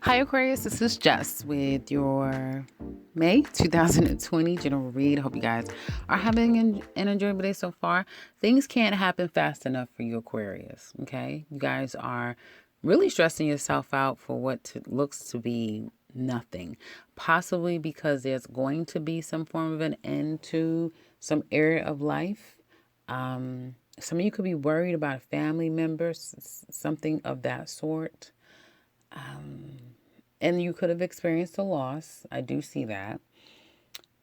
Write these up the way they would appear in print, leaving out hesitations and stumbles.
Hi, Aquarius. This is Jess with your May 2020 general read. Hope you guys are having an enjoyable day so far. Things can't happen fast enough for you, Aquarius. Okay, you guys are really stressing yourself out for looks to be nothing, possibly because there's going to be some form of an end to some area of life. Some of you could be worried about a family member, something of that sort. And you could have experienced a loss. I do see that.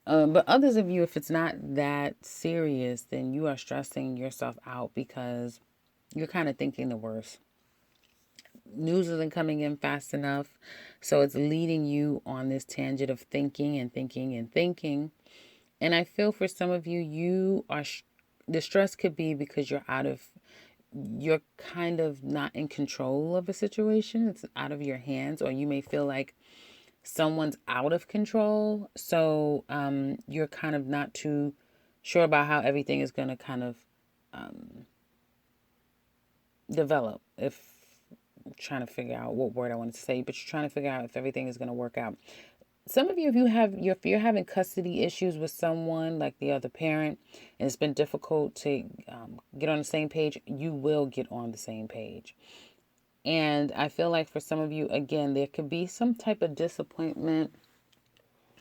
But others of you, if it's not that serious, then you are stressing yourself out because you're kind of thinking the worst. News isn't coming in fast enough. So it's leading you on this tangent of thinking and thinking and thinking. And I feel for some of you, the stress could be because you're kind of not in control of a situation. It's out of your hands, or you may feel like someone's out of control. So you're kind of not too sure about how everything is going to kind of develop. If I'm trying to figure out what word I wanted to say, but you're trying to figure out if everything is going to work out. Some of you, if you're having custody issues with someone like the other parent, and it's been difficult to get on the same page, you will get on the same page. And I feel like for some of you, again, there could be some type of disappointment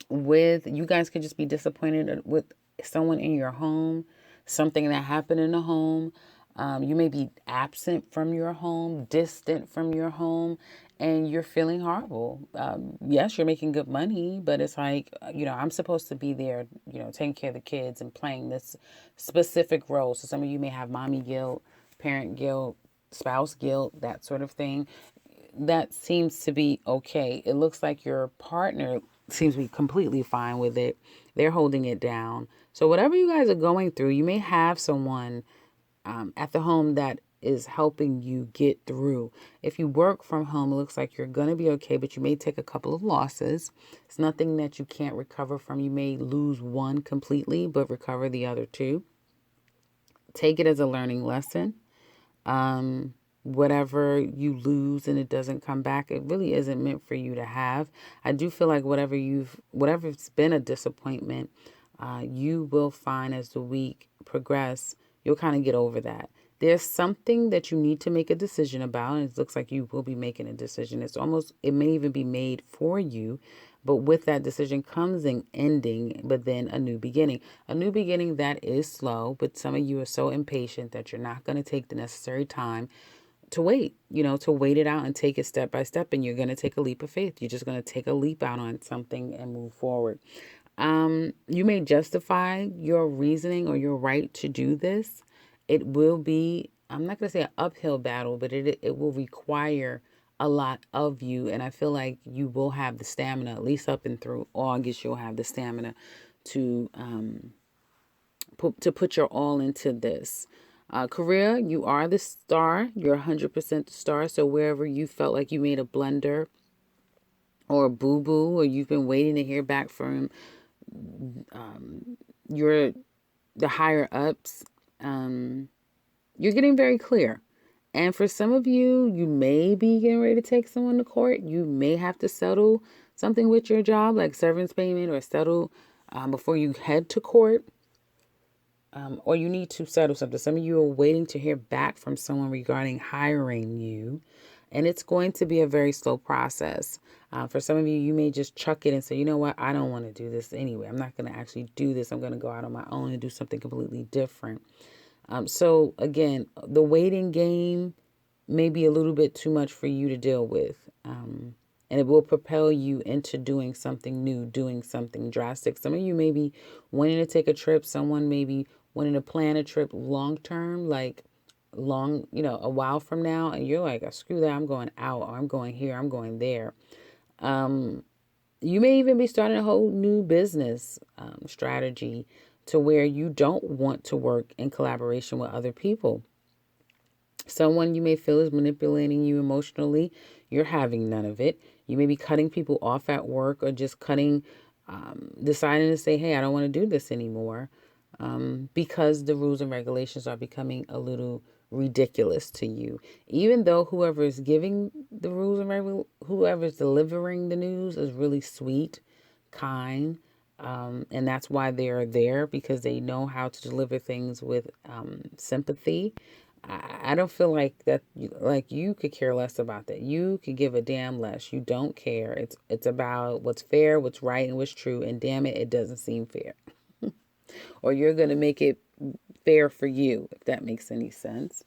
with you guys could just be disappointed with someone in your home, something that happened in the home. You may be absent from your home, distant from your home, and you're feeling horrible. Yes, you're making good money, but it's like, I'm supposed to be there, taking care of the kids and playing this specific role. So some of you may have mommy guilt, parent guilt, spouse guilt, that sort of thing. That seems to be okay. It looks like your partner seems to be completely fine with it. They're holding it down. So whatever you guys are going through, you may have someone at the home that is helping you get through. If you work from home, it looks like you're going to be okay, but you may take a couple of losses. It's nothing that you can't recover from. You may lose one completely, but recover the other two. Take it as a learning lesson. Whatever you lose and it doesn't come back, it really isn't meant for you to have. I do feel like whatever's been a disappointment, you will find as the week progress, you'll kind of get over that. There's something that you need to make a decision about, and it looks like you will be making a decision. It may even be made for you, but with that decision comes an ending, but then a new beginning. A new beginning that is slow, but some of you are so impatient that you're not going to take the necessary time to wait, to wait it out and take it step by step. And you're going to take a leap of faith. You're just going to take a leap out on something and move forward. You may justify your reasoning or your right to do this. It will be, I'm not going to say an uphill battle, but it will require a lot of you. And I feel like you will have the stamina, at least up and through August, you'll have the stamina to put your all into this. Career, you are the star. You're 100% the star. So wherever you felt like you made a blunder or a boo-boo, or you've been waiting to hear back from your the higher ups, you're getting very clear. And for some of you, you may be getting ready to take someone to court. You may have to settle something with your job, like severance payment, or settle before you head to court. Or you need to settle something. Some of you are waiting to hear back from someone regarding hiring you, and it's going to be a very slow process. For some of you, you may just chuck it and say, you know what, I don't want to do this anyway. I'm not going to actually do this. I'm going to go out on my own and do something completely different. So again, the waiting game may be a little bit too much for you to deal with. And it will propel you into doing something new, doing something drastic. Some of you may be wanting to take a trip. Someone may be wanting to plan a trip long term, like a while from now. And you're like, screw that, I'm going out, or I'm going here, I'm going there. You may even be starting a whole new business strategy to where you don't want to work in collaboration with other people. Someone you may feel is manipulating you emotionally. You're having none of it. You may be cutting people off at work, or just deciding to say, hey, I don't want to do this anymore. because the rules and regulations are becoming a little ridiculous to you. Even though whoever is giving the rules and whoever is delivering the news is really sweet, kind, and that's why they are there, because they know how to deliver things with sympathy. I don't feel like that. Like, you could care less about that. You could give a damn less. You don't care. It's about what's fair, what's right, and what's true. And damn it, it doesn't seem fair. Or you're gonna make it fair for you, if that makes any sense.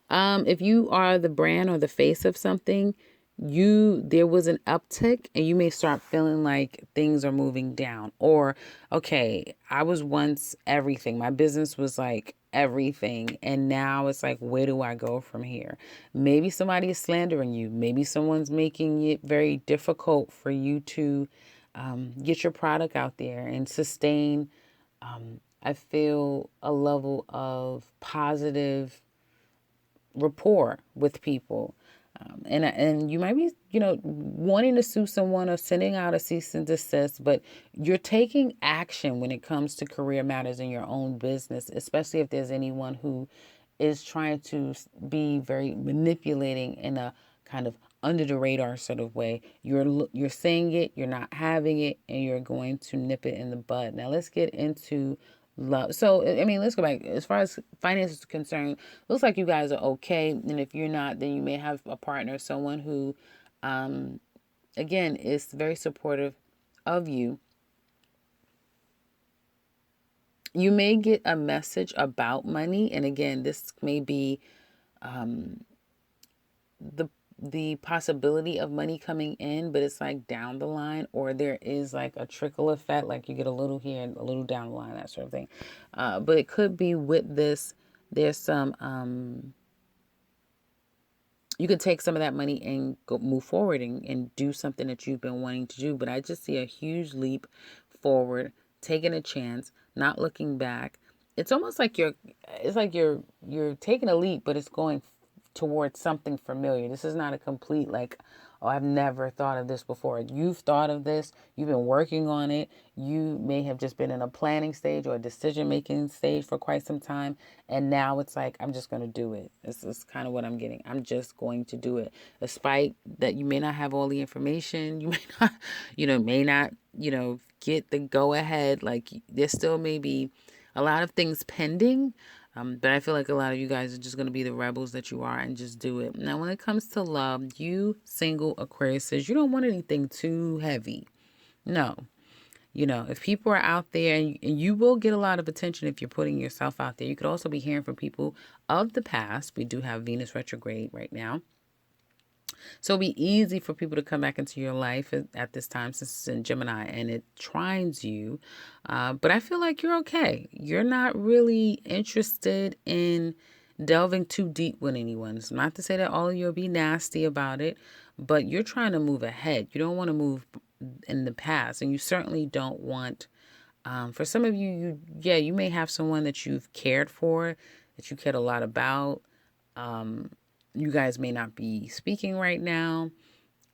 If you are the brand or the face of something, there was an uptick, and you may start feeling like things are moving down. Or, okay, I was once everything. My business was like everything, and now it's like, where do I go from here? Maybe somebody is slandering you. Maybe someone's making it very difficult for you to get your product out there and sustain. I feel a level of positive rapport with people. And you might be, wanting to sue someone or sending out a cease and desist, but you're taking action when it comes to career matters in your own business, especially if there's anyone who is trying to be very manipulating in a kind of under the radar sort of way. You're saying it, you're not having it, and you're going to nip it in the bud. Now let's get into love. So, I mean, let's go back. As far as finances is concerned, looks like you guys are okay. And if you're not, then you may have a partner, someone who, again, is very supportive of you. You may get a message about money. And again, this may be the possibility of money coming in, but it's like down the line, or there is like a trickle effect, like you get a little here and a little down the line, that sort of thing. But it could be with this, there's some you could take some of that money and go move forward and do something that you've been wanting to do. But I just see a huge leap forward, taking a chance, not looking back. It's almost like you're taking a leap, but it's going towards something familiar. This is not a complete like, oh, I've never thought of this before. You've thought of this. You've been working on it. You may have just been in a planning stage or a decision making stage for quite some time. And now it's like, I'm just going to do it. This is kind of what I'm getting. I'm just going to do it. Despite that you may not have all the information, you may not, get the go ahead. Like, there still may be a lot of things pending. But I feel like a lot of you guys are just going to be the rebels that you are and just do it. Now, when it comes to love, you single Aquarius says you don't want anything too heavy. No. If people are out there, and you will get a lot of attention if you're putting yourself out there. You could also be hearing from people of the past. We do have Venus retrograde right now. So it'll be easy for people to come back into your life at this time, since it's in Gemini and it trines you. But I feel like you're okay. You're not really interested in delving too deep with anyone. It's not to say that all of you will be nasty about it, but you're trying to move ahead. You don't want to move in the past, and you certainly don't want. For some of you, you may have someone that you've cared for, that you cared a lot about. You guys may not be speaking right now.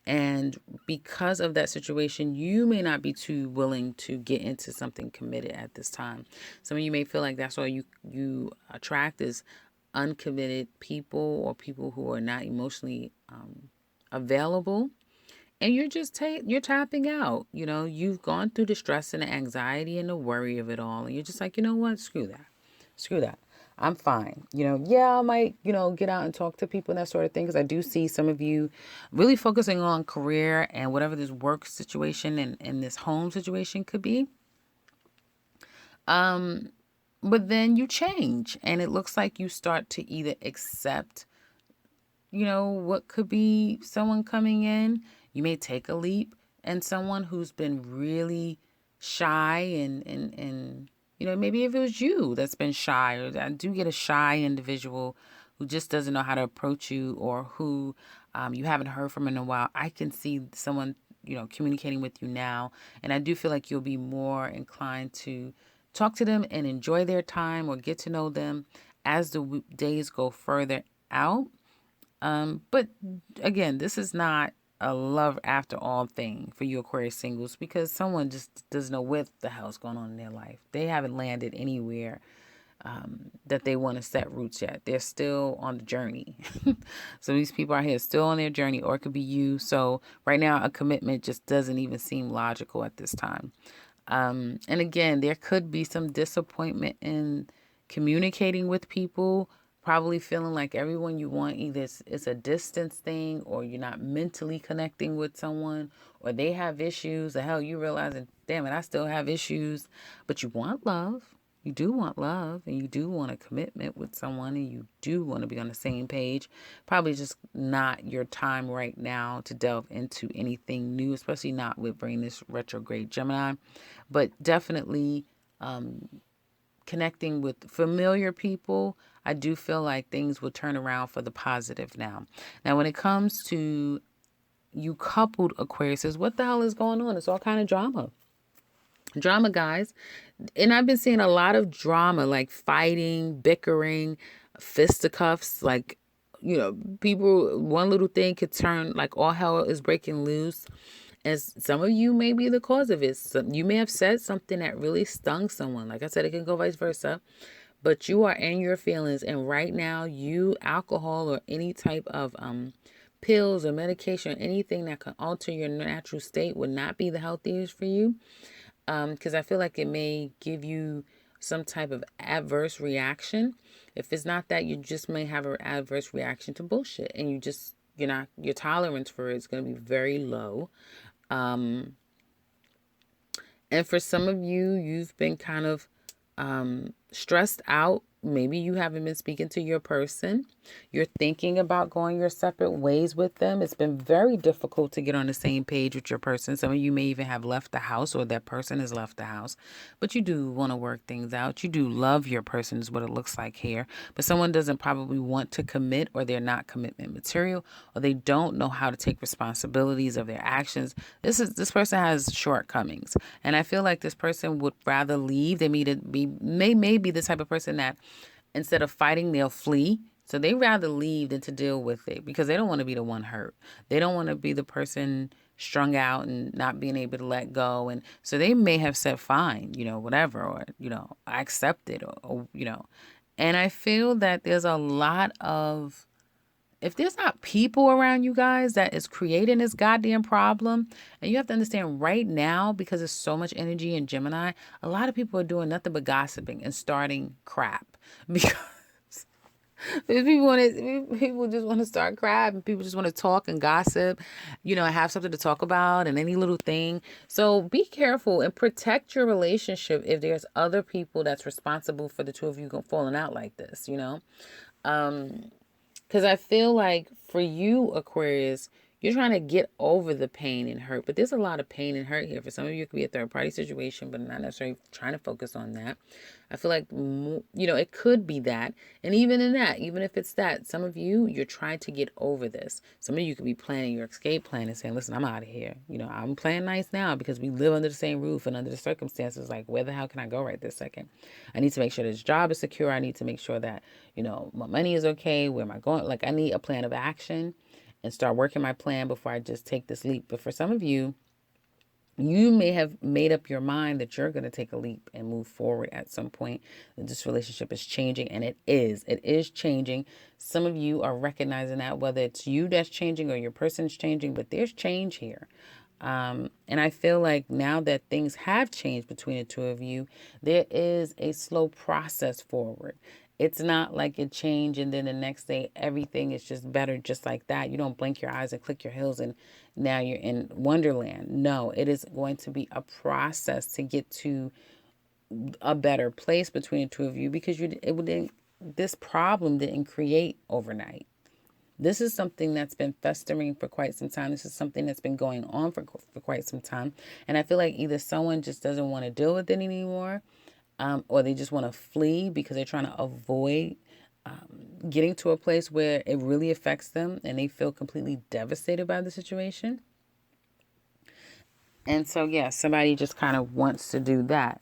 And because of that situation, you may not be too willing to get into something committed at this time. Some of you may feel like that's all you attract is uncommitted people, or people who are not emotionally available. And you're just you're tapping out. You've gone through the stress and the anxiety and the worry of it all. And you're just like, you know what? Screw that. Screw that. I'm fine. I might, get out and talk to people and that sort of thing. Because I do see some of you really focusing on career and whatever this work situation and this home situation could be. But then you change, and it looks like you start to either accept what could be someone coming in. You may take a leap, and someone who's been really shy and maybe if it was you that's been shy, or I do get a shy individual who just doesn't know how to approach you, or who you haven't heard from in a while. I can see someone, communicating with you now, and I do feel like you'll be more inclined to talk to them and enjoy their time, or get to know them as the days go further out. But again, this is not a love after all thing for you Aquarius singles, because someone just doesn't know what the hell's going on in their life. They haven't landed anywhere that they want to set roots yet. They're still on the journey. So these people out here still on their journey, or it could be you. So right now, a commitment just doesn't even seem logical at this time. And again, there could be some disappointment in communicating with people, probably feeling like everyone you want either it's a distance thing, or you're not mentally connecting with someone, or they have issues. The hell, you realizing, damn it, I still have issues, but you want love. You do want love, and you do want a commitment with someone, and you do want to be on the same page. Probably just not your time right now to delve into anything new, especially not with Venus retrograde Gemini. But definitely connecting with familiar people, I do feel like things will turn around for the positive now. Now, when it comes to you coupled Aquarius, what the hell is going on? It's all kind of drama. Drama, guys. And I've been seeing a lot of drama, like fighting, bickering, fisticuffs, like, people, one little thing could turn like all hell is breaking loose. And some of you may be the cause of it. You may have said something that really stung someone. Like I said, it can go vice versa. But you are in your feelings. And right now, alcohol or any type of pills or medication or anything that can alter your natural state would not be the healthiest for you. Because I feel like it may give you some type of adverse reaction. If it's not that, you just may have an adverse reaction to bullshit, and your tolerance for it is going to be very low. And for some of you, you've been kind of stressed out. Maybe you haven't been speaking to your person. You're thinking about going your separate ways with them. It's been very difficult to get on the same page with your person. Some of you may even have left the house, or that person has left the house. But you do want to work things out. You do love your person is what it looks like here. But someone doesn't probably want to commit, or they're not commitment material, or they don't know how to take responsibilities of their actions. This person has shortcomings. And I feel like this person would rather leave. They may be the type of person that instead of fighting, they'll flee. So they rather leave than to deal with it, because they don't want to be the one hurt. They don't want to be the person strung out and not being able to let go. And so they may have said, fine, whatever, or, I accept it, or. And I feel that there's a lot of, if there's not people around you guys that is creating this goddamn problem, and you have to understand right now, because there's so much energy in Gemini, a lot of people are doing nothing but gossiping and starting crap. Because people just want to start crap, and people just want to talk and gossip, have something to talk about and any little thing. So be careful and protect your relationship if there's other people that's responsible for the two of you falling out like this, Because I feel like for you, Aquarius, you're trying to get over the pain and hurt. But there's a lot of pain and hurt here. For some of you, it could be a third-party situation, but not necessarily trying to focus on that. I feel like, it could be that. And even in that, even if it's that, some of you, you're trying to get over this. Some of you could be planning your escape plan and saying, listen, I'm out of here. I'm playing nice now because we live under the same roof and under the circumstances. Like, where the hell can I go right this second? I need to make sure this job is secure. I need to make sure that, my money is okay. Where am I going? Like, I need a plan of action and start working my plan before I just take this leap. But for some of you, you may have made up your mind that you're going to take a leap and move forward at some point. That this relationship is changing, and it is changing. Some of you are recognizing that, whether it's you that's changing or your person's changing, but there's change here. And I feel like now that things have changed between the two of you, there is a slow process forward. It's not like it changed and then the next day everything is just better just like that. You don't blink your eyes and click your heels and now you're in Wonderland. No, it is going to be a process to get to a better place between the two of you, because this problem didn't create overnight. This is something that's been festering for quite some time. This is something that's been going on for quite some time. And I feel like either someone just doesn't want to deal with it anymore, or they just want to flee because they're trying to avoid getting to a place where it really affects them and they feel completely devastated by the situation. And so, yeah, somebody just kind of wants to do that.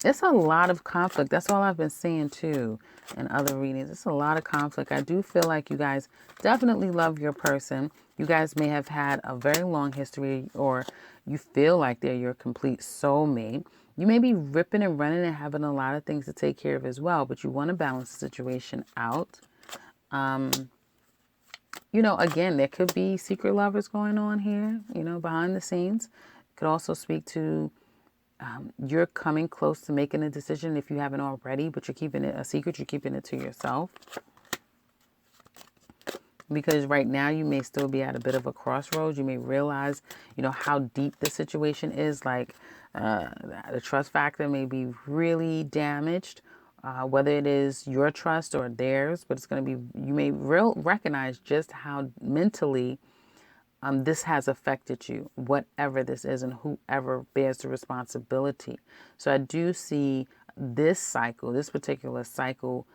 It's a lot of conflict. That's all I've been seeing too in other readings. It's a lot of conflict. I do feel like you guys definitely love your person. You guys may have had a very long history, or you feel like they're your complete soulmate. You may be ripping and running and having a lot of things to take care of as well, but you want to balance the situation out. Again, there could be secret lovers going on here, behind the scenes. It could also speak to you're coming close to making a decision if you haven't already, but you're keeping it a secret. You're keeping it to yourself. Because right now you may still be at a bit of a crossroads. You may realize, how deep the situation is. Like the trust factor may be really damaged, whether it is your trust or theirs. But it's going to be, you may recognize just how mentally this has affected you, whatever this is, and whoever bears the responsibility. So I do see this particular cycle,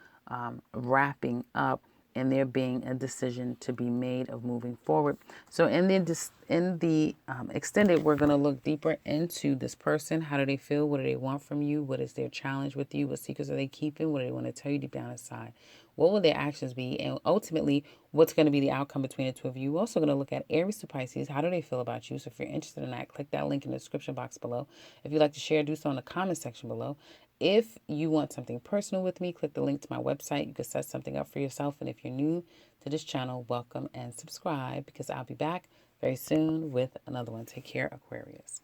wrapping up, and there being a decision to be made of moving forward. So in the extended, we're going to look deeper into this person. How do they feel? What do they want from you? What is their challenge with you? What secrets are they keeping? What do they want to tell you deep down inside? What will their actions be? And ultimately, what's going to be the outcome between the two of you? We're also going to look at Aries to Pisces. How do they feel about you? So if you're interested in that, click that link in the description box below. If you'd like to share, do so in the comment section below. If you want something personal with me, click the link to my website. You can set something up for yourself. And if you're new to this channel, welcome and subscribe, because I'll be back very soon with another one. Take care, Aquarius.